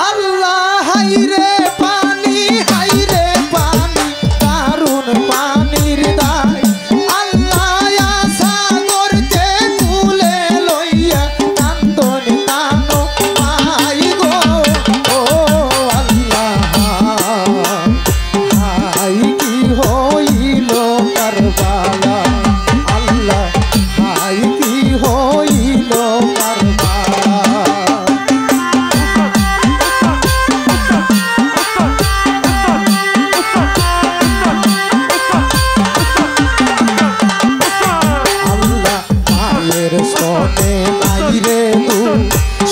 আল্লাহ হাইরে পানি দারুণ পানির দায় আল্লাহ সাগরকে তুলে লইয়া কান্দনি তানো মাই গো ও আল্লাহ হাই কি হইল কারবালা আল্লাহ হাই কি হইল কারবালা সনে মাইরে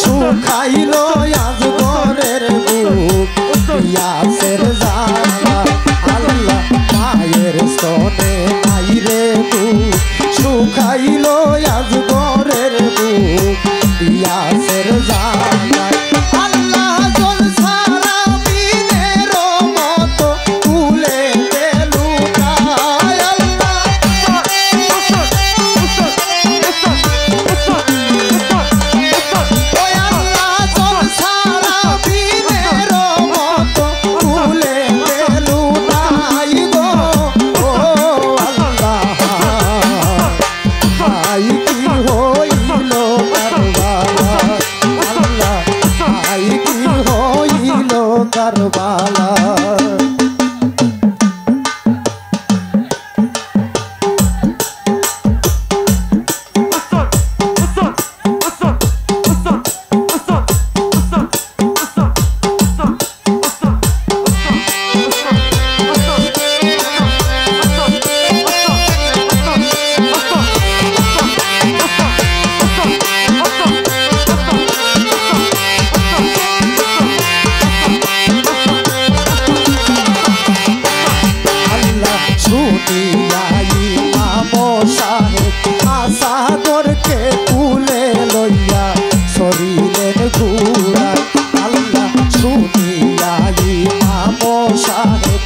সুখাইল আজ ঘরের বুক পিয়াসের জানা আল্লাহ মায়ের সনে মাইরে সুখাইল আজ ঘরের বুক পিয়াসের জানা আল্লাহ জল সারা বিনের মতো তুলে দেলু কারবালা সাগরকে তুলে লইয়া শরীরের ঘুরা আল্লাহ শুনিয়াই আমো সাহেব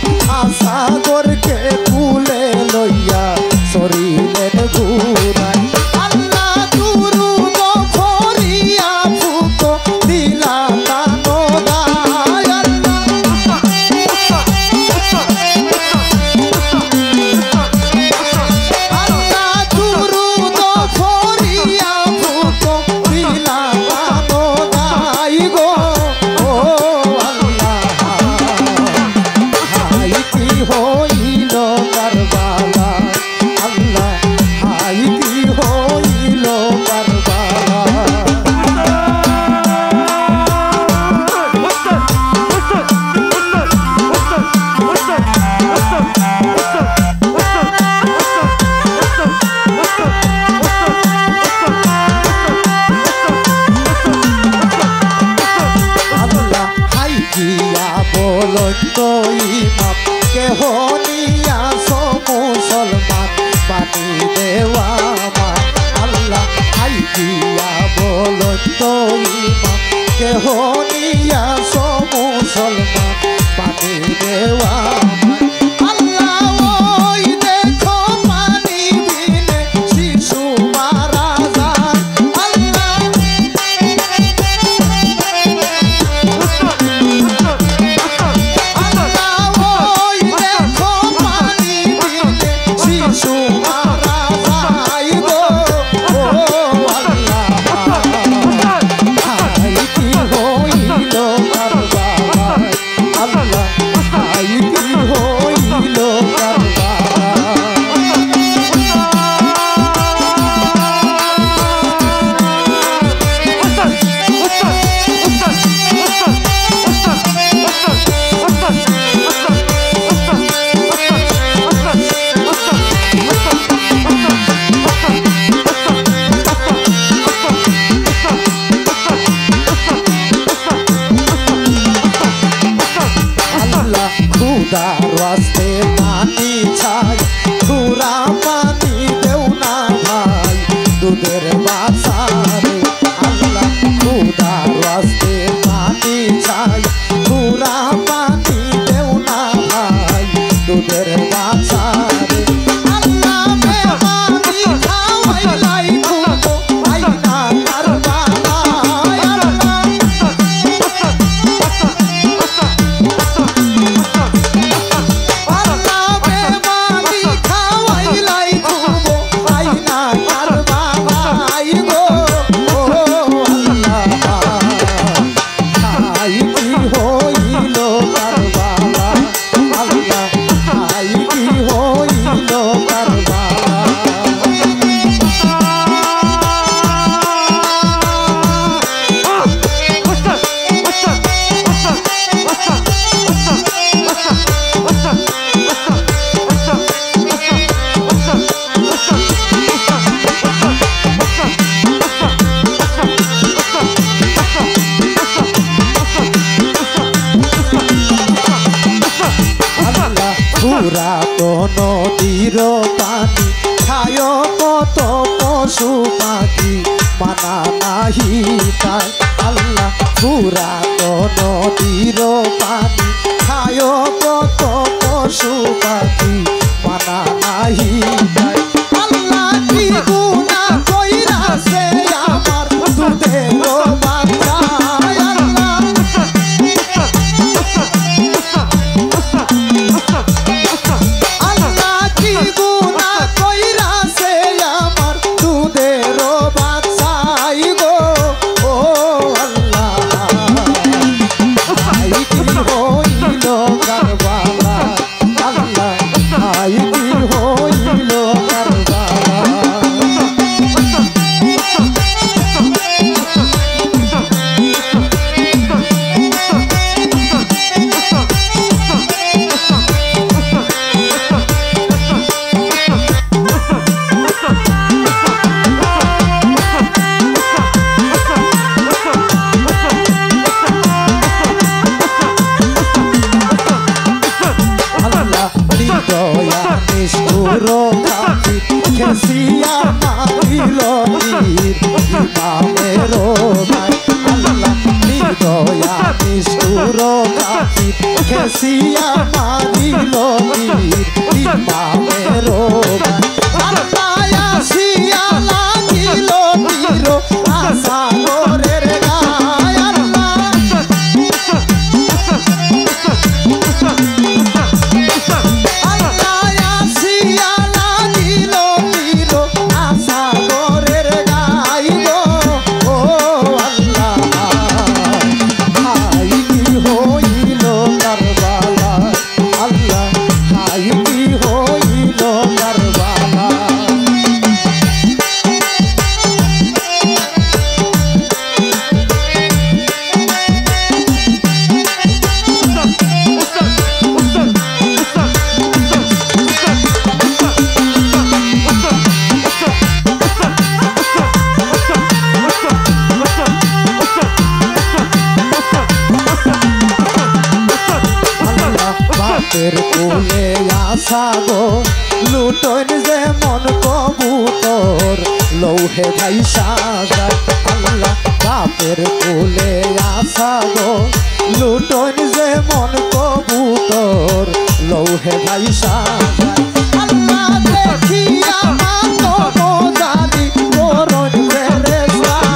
সাগরকে তুলে লইয়া শরীরের ঘুরা আল্লাহ দুরুদ ফরিয়া ফুক দিলা তানো গায় আল্লাহ দুরুদ ফরিয়া ফুক দিলা তানো গায় গো ও আল্লাহ হাই কি হইল কারবালা আল্লাহ হাই কি হইল কারবালা আল্লাহ হাই গিয়া বলন তো ইমাম কেহ নিয়াস মুসলমান পানি দেওয়া মা আল্লাহ হাই গিয়া বলন তো ইমাম কেহ নিয়াস মুসলমান পানি দেওয়া মা আল্লাহ ওই দেখো পানি বিনে শিশু মারা যায় আল্লাহ ওই দেখো পানি বিনে শিশু মারা যায় গো ও আল্লাহ হাই কি হইল কারবালা আল্লাহ হাই কি হইল কারবালা আল্লাহ খুদার রাস্তে পানি চাই পুরা পানি দেও না ভাই দুধের বাসারে আল্লাহ খুদার রাস্তে পানি চাই পুরা পানি দেও না ভাই দুধের বাসারে আল্লাহ মেহমানি খাওয়াইলাই খুব আইনা কারবালা আল্লাহ নদীর পানি খায় কত পশু পাখি মানা নাহি তাই আল্লাহ পুরাত নদীর পানি খায় কত পশু পাখি মানা নাহি তাই আল্লাহ কি গুনাহ কইরাছে আমার দুধের বাচ্চা খেসিয়া মারিল ইমামের ভাই আল্লাহ নিদয়া নিষ্ঠুর কাফির খেসিয়া মারিল ইমামের ভাই আল্লাহ আসিয়া লাগিল তীর আসাগরের গায় আল্লাহ বাপের কোলে আসা গো লুটোন যে মন কবুতর লৌহে ভাইসা যায় আল্লাহ বাপের কোলে আসা গো লুটোন যে মন কবুতর লৌহে ভাইসা যায় আল্লাহ দেখিয়া মাত জানি করন ফেরে যায়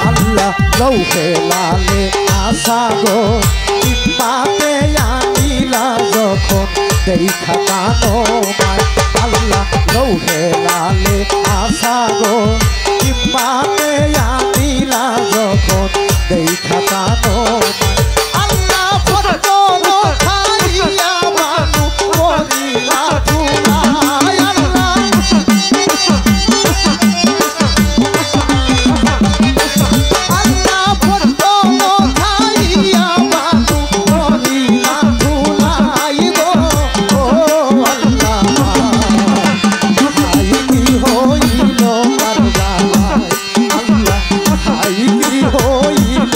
আল্লাহ লৌহে লালে আশা গো পাতে আনিলা যখন দেখা কানো মায় আল্লাহ লৌহে লালে আশা গো কিম্বাতে আনিলা যখন দেখা কানো আল্লাহ ফটকর খাইয়া মানু করিলা ধুলাই আল্লাহ আল্লাহ ফটকর খাইয়া মানু করিলা ধুলাই গো ও আল্লাহ হাই কি হইল কারবালায় আল্লাহ হাই কি হইল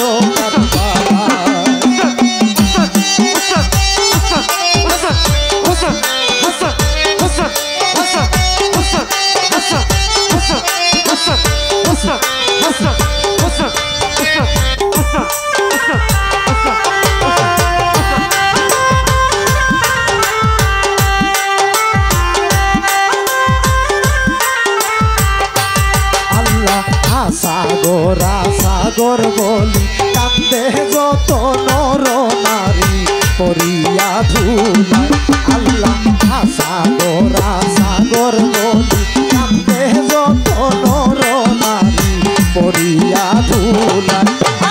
সাগর বলি কান্দে যত নর নারী করিয়া ধুলাই আল্লাহ সাগর বলি কান্দে যত নর নারী করিয়া ধুলাই